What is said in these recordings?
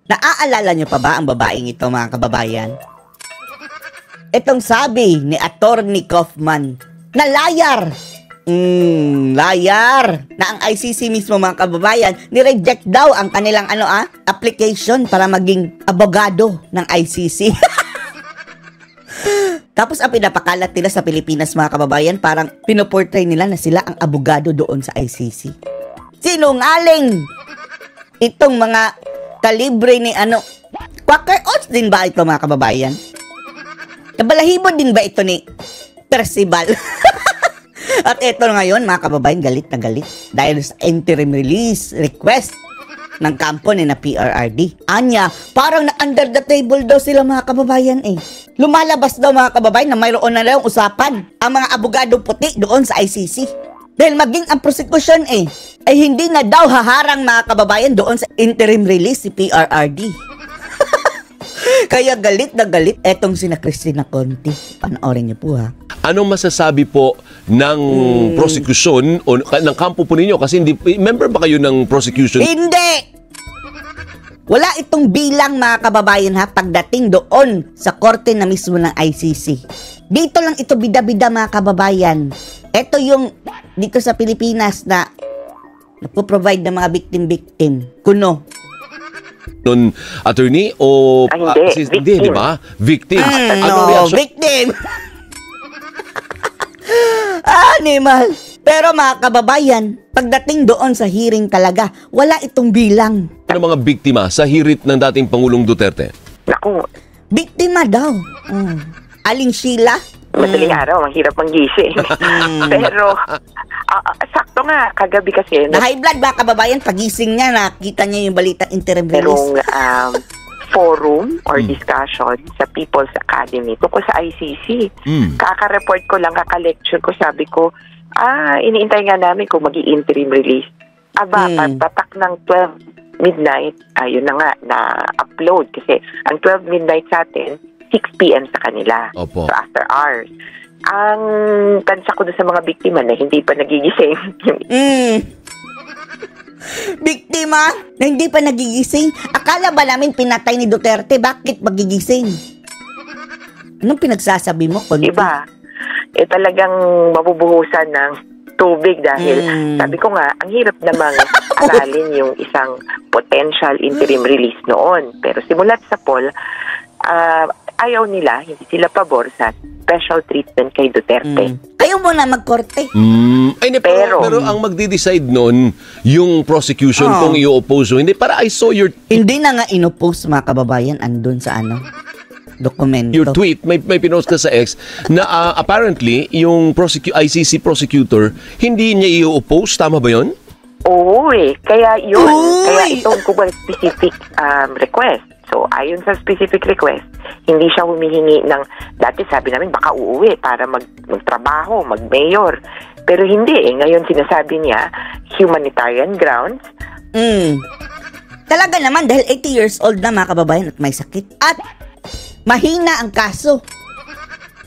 Naaalala nyo pa ba ang babaeng ito, mga kababayan? Itong sabi ni Attorney Kaufman na liar. Liar. Na ang ICC mismo, mga kababayan, ni-reject daw ang kanilang application para maging abogado ng ICC. Tapos ang pinapakalat nila sa Pilipinas, mga kababayan, parang pinoportray nila na sila ang abogado doon sa ICC. Sinungaling! Itong mga kalibre ni Quaker Oats din ba ito, mga kababayan? Kabalahibo din ba ito ni Percival? At ito ngayon, mga kababayan, galit na galit dahil sa interim release request ng kampo ni na PRRD. Anya, parang na under the table daw sila, mga kababayan eh. Lumalabas daw, mga kababayan, na mayroon na lang usapan ang mga abogadong puti doon sa ICC. Dahil maging ang prosecution ay hindi na daw haharang, mga kababayan, doon sa interim release si PRRD. Kaya galit na galit etong sina Cristina Conti. Panoorin niyo po, ha. Anong masasabi po ng prosecution o ng kampo po ninyo? Kasi hindi, member ba kayo ng prosecution? Hindi! Wala itong bilang, mga kababayan, ha, pagdating doon sa korte na mismo ng ICC. Dito lang ito bida-bida, mga kababayan. Ito yung dito sa Pilipinas na nagpo-provide ng mga victim-victim. Kuno. Non attorney o hindi, di ba? Victim. Victim. Animal. Pero mga kababayan, pagdating doon sa hearing talaga, wala itong bilang. Ano mga biktima sa hirit ng dating Pangulong Duterte? Naku. Biktima daw. Aling Sheila? Madaling araw, ang hirap manggising. Pero, sakto nga, kagabi kasi. Na high blood ba, kababayan? Pagising niya, nakita niya yung balita interim release. Merong forum or discussion sa People's Academy tungkol sa ICC. Kaka-report ko lang, kaka-lecture ko, sabi ko, iniintay nga namin kung mag-i-interim release. Pagpatak ng 12 midnight, ayun na nga, na-upload. Kasi ang 12 midnight sa atin, 6 p.m. sa kanila. Opo. So after hours. Ang tansa ko doon sa mga biktima na hindi pa nagigising. Biktima na hindi pa nagigising? Akala ba namin pinatay ni Duterte? Bakit magigising? Anong pinagsasabi mo, Conti? Iba. Talagang mabubuhusan ng tubig dahil sabi ko nga, ang hirap namang aralin yung isang potential interim release noon. Pero simulat sa poll, ayaw nila, hindi sila pabor sa special treatment kay Duterte. Ayaw mo na magkorte. Pero ang magdi-decide nun, yung prosecution kung i-oppose o hindi. Para I saw your... Hindi na nga inoppose, mga kababayan, andun sa dokumento. Your tweet, may pinost ka sa X na apparently, yung ICC prosecutor, hindi niya i-oppose. Tama ba yun? Oo Kaya yun. Kaya itong specific request. So, ayon sa specific request, hindi siya humihingi ng, dati sabi namin baka uuwi para magtrabaho, mag-mayor. Pero hindi Ngayon sinasabi niya, humanitarian grounds. Talaga naman, dahil 80 years old na, mga kababayan, at may sakit. At mahina ang kaso.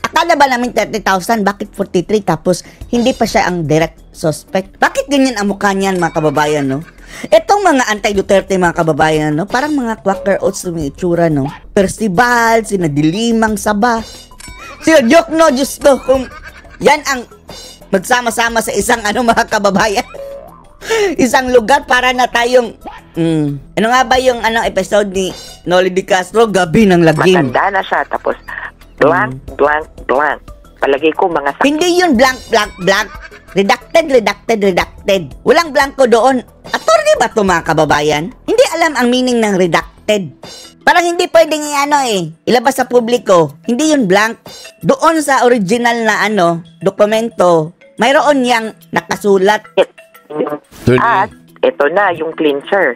Akala ba namin 30,000, bakit 43? Tapos, hindi pa siya ang direct suspect. Bakit ganyan ang mukha niyan, mga kababayan, no? Itong mga anti-Duterte, mga kababayan, no? Parang mga Quaker Oats yung itsura, no? Percival, sina Dilimang Saba. Sina Diokno, Diyos ko, kung yan ang magsama-sama sa isang mga kababayan. Isang lugar para na tayong ano nga ba yung episode ni Noli Di Castro, Gabi ng Lagim. Matanda na siya, tapos blank, blank, blank. Palagay ko mga Hindi yun blank, blank, blank. Redacted, redacted, redacted. Walang blanco doon. Attorney ba ito, mga kababayan? Hindi alam ang meaning ng redacted. Parang hindi pwedeng ilabas sa publiko. Hindi yun blank. Doon sa original na dokumento, mayroon yang nakasulat. At ito na yung clincher.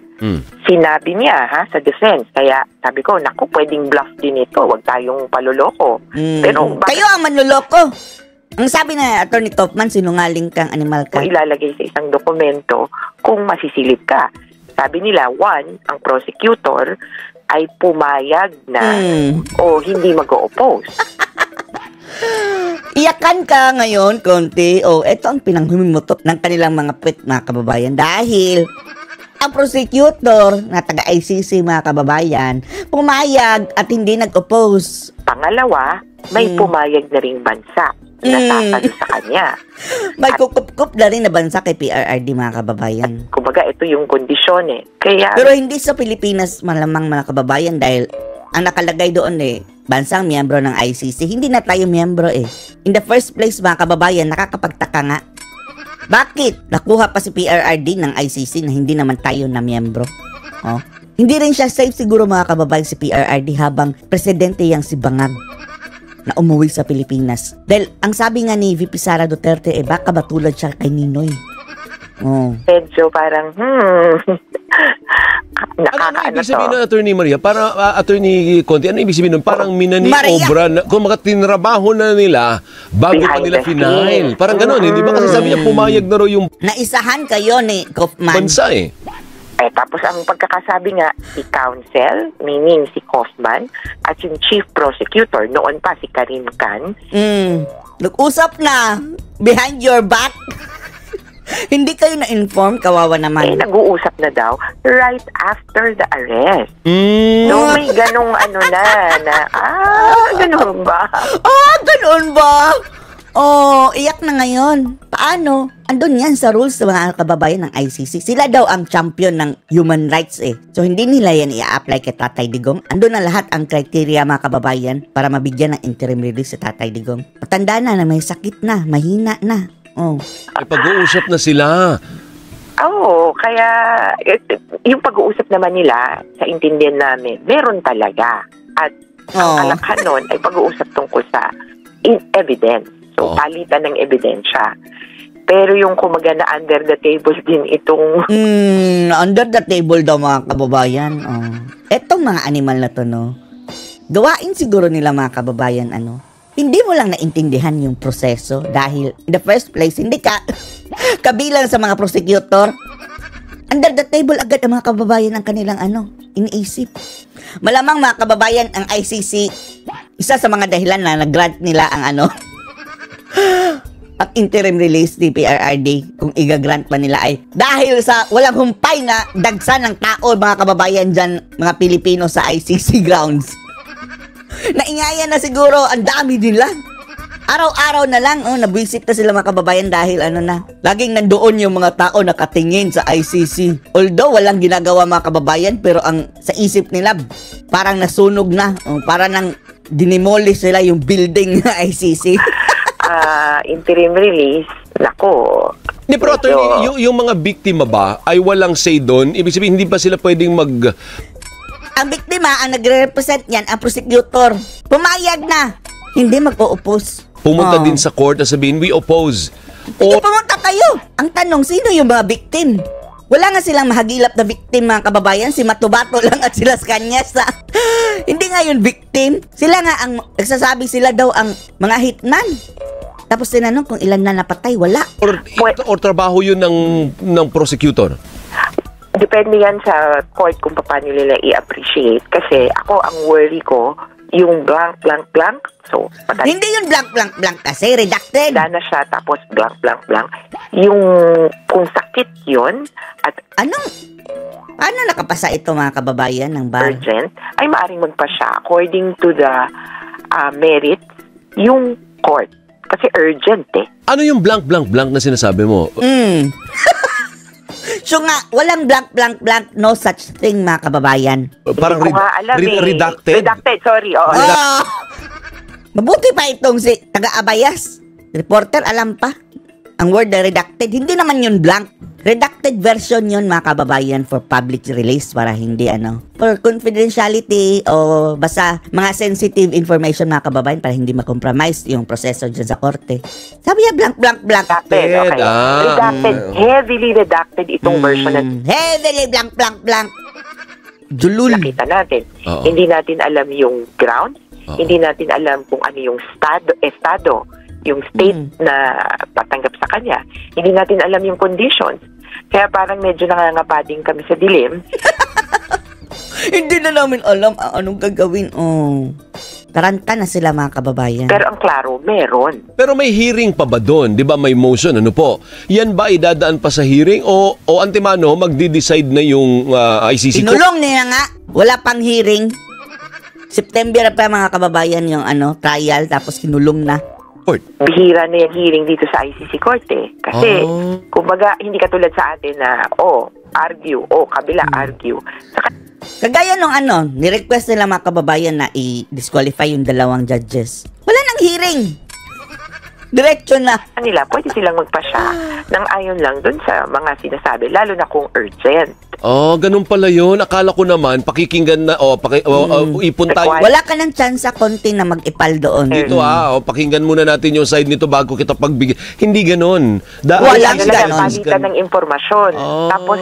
Sinabi niya sa defense. Kaya sabi ko, naku, pwedeng bluff din ito. Huwag tayong paluloko. Pero kayo ang manluloko. Ang sabi na Attorney Kaufman, sinungaling kang animal ka. Kung ilalagay sa isang dokumento kung masisilip ka. Sabi nila, one, ang prosecutor ay pumayag na o hindi mag-o-oppose. Iyakan ka ngayon, Conti. Ito ang pinanghumimutot ng kanilang mga puwet, mga kababayan. Dahil ang prosecutor na taga-ICC, mga kababayan, pumayag at hindi nag-oppose. Pangalawa, may pumayag na ring bansa na tatalo sa kanya. May kukup-kup na rin na bansa kay PRRD, mga kababayan. Kumbaga, ito yung kondisyon Kaya, Pero hindi sa Pilipinas malamang, mga kababayan, dahil ang nakalagay doon bansang miyembro ng ICC. Hindi na tayo miyembro In the first place, mga kababayan, nakakapagtaka nga. Bakit? Nakuha pa si PRRD ng ICC na hindi naman tayo na miyembro. Hindi rin siya safe siguro, mga kababayan, si PRRD habang presidente yang si Bangag na umuwi sa Pilipinas. Dahil ang sabi nga ni VP Sara Duterte, baka batulad siya kay Ninoy. medyo parang, Ano ibig sabihin ng Attorney Maria? Para Attorney Conti, ano ibig sabihin nun? Parang minaniobra na, kung mga tinrabaho na nila bago pa nila final. Parang gano'n, hindi ba? Kasi sabi niya pumayag na raw yung Naisahan kayo ni Kaufman. bansa tapos ang pagkakasabi nga, si counsel, meaning si Kaufman, at yung chief prosecutor, noon pa si Karim Khan. Nag-usap na behind your back. Hindi kayo na-inform, kawawa naman. Nag-uusap na daw right after the arrest. No, may ganong ganun ba? Ganun ba? Iyak na ngayon. Paano? Andun yan sa rules ng mga kababayan ng ICC. Sila daw ang champion ng human rights So, hindi nila yan i-apply kay Tatay Digong. Andun na lahat ang criteria, mga kababayan, para mabigyan ng interim release si Tatay Digong. Matanda na may sakit na, mahina na. Pag-uusap na sila. Kaya yung pag-uusap naman nila, sa intindihan namin, meron talaga. At ang kalakhan nun ay pag-uusap tungkol sa evidence. So, palitan ng ebidensya. Pero yung kumaga na under the table din itong... Under the table daw, mga kababayan. Etong mga animal na to, gawain siguro nila, mga kababayan, hindi mo lang naintindihan yung proseso dahil in the first place, hindi ka kabilang sa mga prosecutor. Under the table agad ang mga kababayan ang kanilang iniisip. Malamang, mga kababayan, ang ICC, isa sa mga dahilan na nag-grant nila ang ang interim release ni PRRD, kung i-grant pa nila ay dahil sa walang humpay na dagsa ng tao, mga kababayan dyan, mga Pilipino sa ICC grounds. Naingaya na siguro, ang dami nila. Araw-araw na lang, nabwisit na sila, mga kababayan, dahil laging nandoon yung mga tao nakatingin sa ICC. Although walang ginagawa, mga kababayan, pero ang sa isip nila, parang nasunog na. Parang nang dinimolish sila yung building ng ICC. Interim release, nako. Pero Attorney, yung mga biktima ba ay walang say doon? Ibig sabihin, hindi pa sila pwedeng Ang biktima, ang nagre-represent niyan, ang prosecutor. Pumayag na. Hindi mag-o-oppose. Pumunta din sa court na sabihin, we oppose. Sige, pumunta kayo. Ang tanong, sino yung mga victim? Wala nga silang mahagilap na victim, mga kababayan. Si Matubato lang at sila Cañas. Hindi nga yun victim. Sila nga ang, nagsasabi sila daw ang mga hitman. Tapos tinanong kung ilan na napatay, wala. Or trabaho yun ng prosecutor? Depende yan sa court kung paano nila i-appreciate. Kasi ako, ang worry ko, yung blank, blank, blank. So, hindi yung blank, blank, blank kasi, redacted. Wala na siya, tapos blank, blank, blank. Yung kung sakit yun, at paano nakapasa ito, mga kababayan, ng bar? Urgent, ay maaring magpasya according to the merit, yung court. Kasi urgent Ano yung blank, blank, blank na sinasabi mo? So nga, walang blank, blank, blank, no such thing, mga kababayan. Parang redacted? Redacted, sorry. Mabuti pa itong si taga-Abayas. Reporter, alam pa. Ang word na redacted, hindi naman yun blank. Redacted version yun, mga kababayan, for public release, para hindi for confidentiality o basta mga sensitive information, mga kababayan, para hindi ma-compromise yung proseso dyan sa korte. Sabi niya, blank, blank, blank. Redacted, okay. Redacted, heavily redacted itong version. Heavily blank, blank, blank. Julul. Nakita natin. Hindi natin alam yung ground. Hindi natin alam kung ano yung estado, yung state na patanggap sa kanya. Hindi natin alam yung conditions. Kaya parang medyo nangangapading kami sa dilim. Hindi na namin alam anong gagawin. Taranta na sila mga kababayan. Pero ang klaro, meron. Pero may hearing pa ba doon? Di ba may motion? Ano po? Yan ba idadaan pa sa hearing o antemano magdi-decide na yung ICC? Sinulong niya nga. Wala pang hearing. September pa mga kababayan yung trial tapos kinulong na. Court. Bihira na yung hearing dito sa ICC Court eh. Kasi, kumbaga, hindi katulad sa atin na, argue, kabila, argue. Kagaya nung ni-request nila mga kababayan na i-disqualify yung dalawang judges. Wala nang hearing. Diretso na. Nila, pwede silang magpasya ng ayon lang dun sa mga sinasabi, lalo na kung urgent. Ganun pala yun. Akala ko naman, pakikinggan na, ipon tayo. Wala ka ng chance sa konti na mag-ipal doon. Dito pakinggan muna natin yung side nito bago kita pagbigyan. Hindi ganun. Wala ganon. Palitan ng impormasyon. Tapos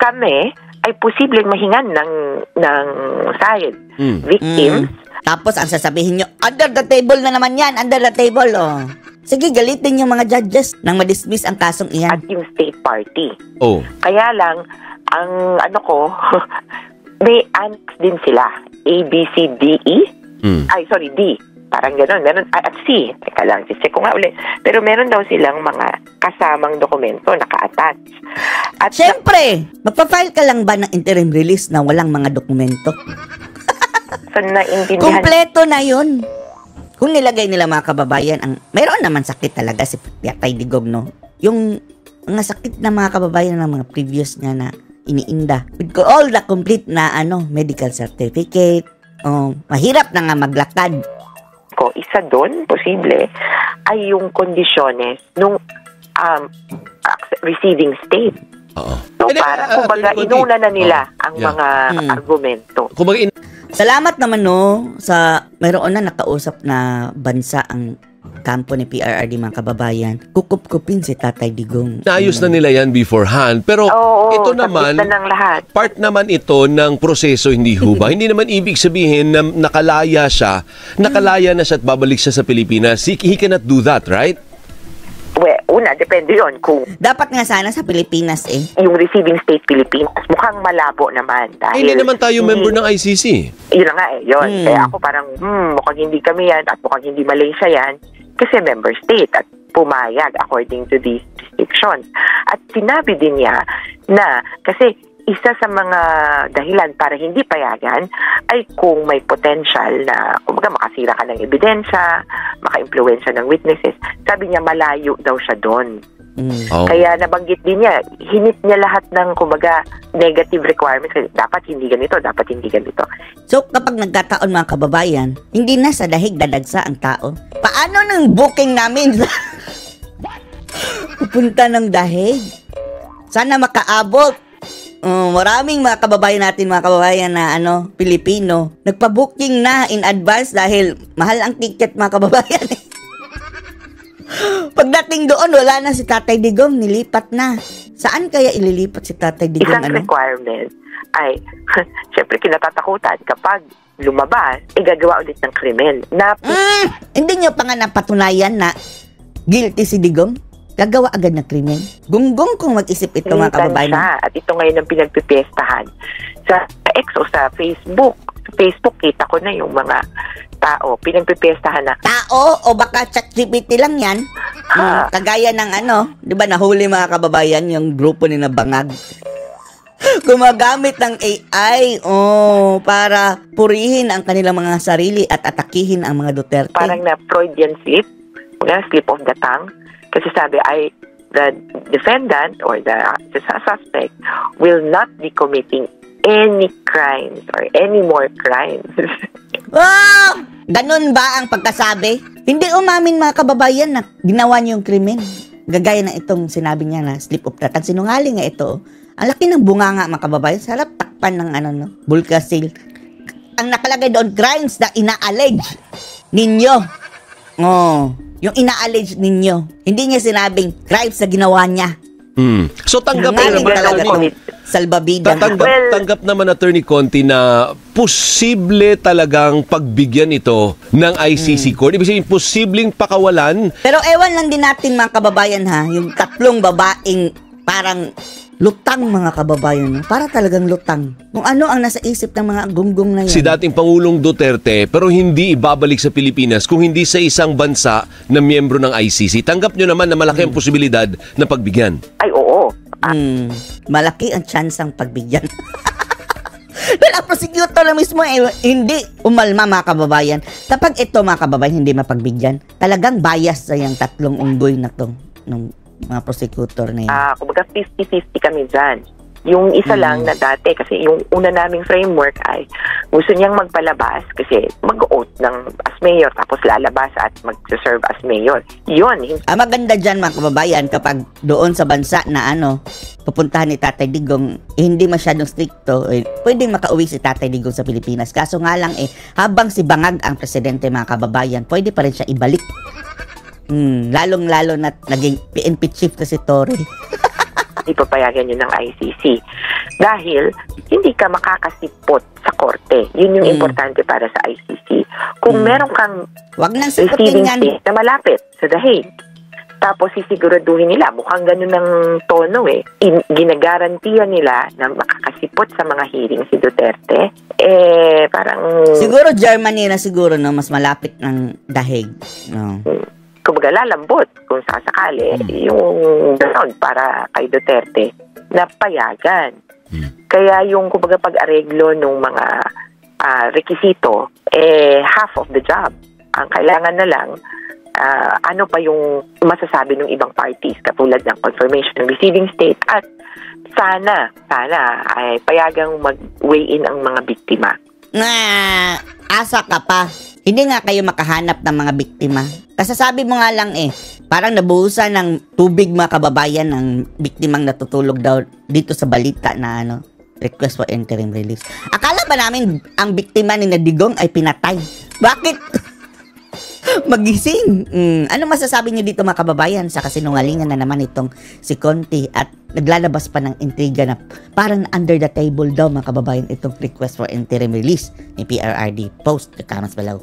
kami ay posibleng mahingan ng side. Victims. Tapos ang sasabihin nyo, under the table na naman yan, under the table. Sige, galitin yung mga judges nang ma-dismiss ang kasong iyan. At yung state party. Oh. Kaya lang, ang may annex din sila. A, B, C, D, E. Ay, sorry, D. Parang gano'n. Meron, at C. Teka lang, check ko nga ulit. Pero meron daw silang mga kasamang dokumento naka-attach. At siyempre, magpa-file ka lang ba ng interim release na walang mga dokumento? So, naintindihan. Kompleto na yun. Kung nilagay nila mga kababayan, mayroon naman sakit talaga si Tatay Digong, no? Yung mga sakit na mga kababayan ng mga previous niya na iniinda. With all the complete na medical certificate, mahirap na nga maglakad. Isa doon, posible, ay yung kondisyones nung receiving state. So, parang kumbaga, inuna na nila ang mga argumento. Salamat naman sa mayroon na nakausap na bansa ang kampo ni PRRD mga kababayan. Kukup-kupin si Tatay Digong. Naayos na nila yan beforehand. Pero ito naman, part naman ito ng proseso, hindi ho ba? Hindi naman ibig sabihin na nakalaya na siya at babalik siya sa Pilipinas. He cannot do that, right? Well, depende yon kung dapat nga sana sa Pilipinas yung receiving state Pilipinas mukhang malabo naman dahil hindi naman tayo member ng ICC. Yun na nga yun. Kaya ako parang mukhang hindi kami yan at mukhang hindi Malaysia yan kasi member state at pumayag according to these restrictions. At sinabi din niya na kasi isa sa mga dahilan para hindi payagan ay kung may potential na kumbaga makasira ka ng ebidensya, maka-impluwensya ng witnesses. Sabi niya malayo daw siya doon. Kaya nabanggit din niya, hinit niya lahat ng kumbaga negative requirements. Dapat hindi ganito, dapat hindi ganito. So kapag nagkataon mga kababayan, hindi na sa dahig dadagsa ang tao. Paano ng booking namin? Pupunta ng dahig. Sana makaabot. Maraming mga kababayan natin, mga kababayan na Pilipino, nagpa-booking na in advance dahil mahal ang ticket mga kababayan. Pagdating doon, wala na si Tatay Digong, nilipat na. Saan kaya ililipat si Tatay Digong? Isang requirement ay, syempre kinatatakutan kapag lumabas, gagawa ulit ng krimen. Hindi nyo pa nga napatunayan na guilty si Digong? Gagawa agad ng krimen. Gunggong kung mag-isip ito mga kababayan. At ito ngayon ang pinagpipiestahan. Sa X o sa Facebook. Facebook, kita ko na yung mga tao. Pinagpipiestahan na. Tao o baka ChatGPT lang yan? Kagaya ng di ba nahuli mga kababayan yung grupo ni Nabangag. Gumagamit ng AI para purihin ang kanilang mga sarili at atakihin ang mga Duterte. Parang na Freudian slip. Slip of the tongue. Kasi sabi the defendant or the suspect will not be committing any crimes or any more crimes. Wow! Ganun ba ang pagkasabi? Hindi umamin mga kababayan na ginawa niyo yung krimen. Gagaya na itong sinabi niya na slip of the tongue. Sinungaling nga ito. Ang laki ng bunganga mga kababayan. Sarap takpan ng Bulkasil. Ang nakalagay doon, crimes na ina-allege ninyo. Yung ina-allege ninyo. Hindi niya sinabing crimes na ginawa niya. So tanggap naman salbabida. Tanggap naman Attorney Conti na posible talagang pagbigyan ito ng ICC Court. Ibig sabihin, posibleng pakawalan. Pero ewan lang din natin mga kababayan yung tatlong babaeng parang Lutang mga kababayan, no? Para talagang lutang. Kung ano ang nasa isip ng mga gunggong na yan. Si dating Pangulong Duterte, pero hindi ibabalik sa Pilipinas kung hindi sa isang bansa na miyembro ng ICC. Tanggap nyo naman na malaki ang posibilidad na pagbigyan. Ay, oo. Malaki ang tsansang pagbigyan. Dahil ang prosecutor na mismo hindi umalma mga kababayan. Kapag ito mga kababayan hindi mapagbigyan, talagang bias sa yung tatlong unggoy na to ng mga prosecutor na yun. Kumbaga 50-50 kami dyan. Yung isa lang na dati, kasi yung una naming framework ay gusto niyang magpalabas kasi mag-oath as mayor tapos lalabas at mag-serve as mayor. Yun. Maganda dyan mga kababayan kapag doon sa bansa na pupuntahan ni Tatay Digong, hindi masyadong stricto, pwedeng makauwi si Tatay Digong sa Pilipinas. Kaso nga lang habang si Bangag ang presidente mga kababayan, pwede pa rin siya ibalik. Lalong-lalo na naging PNP chief na si Tory. Ipapayagan yun ng ICC. Dahil hindi ka makakasipot sa korte. Yun yung importante para sa ICC. Kung meron kang wag nang receiving siputin yan state na malapit sa The Hague, tapos sisiguraduhin nila, mukhang ganun ng tono ginagarantiya nila na makakasipot sa mga hearing si Duterte, parang... Siguro Germany na siguro, no? Mas malapit ng The Hague. No? Kumbaga lalambot kung sakasakali yung ganon para kay Duterte na payagan. Kaya yung kumbaga pag-areglo ng mga rekisito, half of the job. Ang kailangan na lang, ano pa yung masasabi ng ibang parties katulad ng confirmation ng receiving state at sana ay payagang mag-weigh in ang mga biktima. Asa ka pa. Hindi nga kayo makahanap ng mga biktima. Kasasabi mo nga lang parang nabuhusan ng tubig mga kababayan ng biktimang natutulog daw dito sa balita na request for interim release. Akala ba namin ang biktima ni Digong ay pinatay? Bakit? Magising. Ano masasabi niyo dito mga kababayan sa kasinungalingan na naman itong si Conti at naglalabas pa ng intriga na parang under the table daw mga kababayan itong request for interim release ni PRRD? Post the comments below.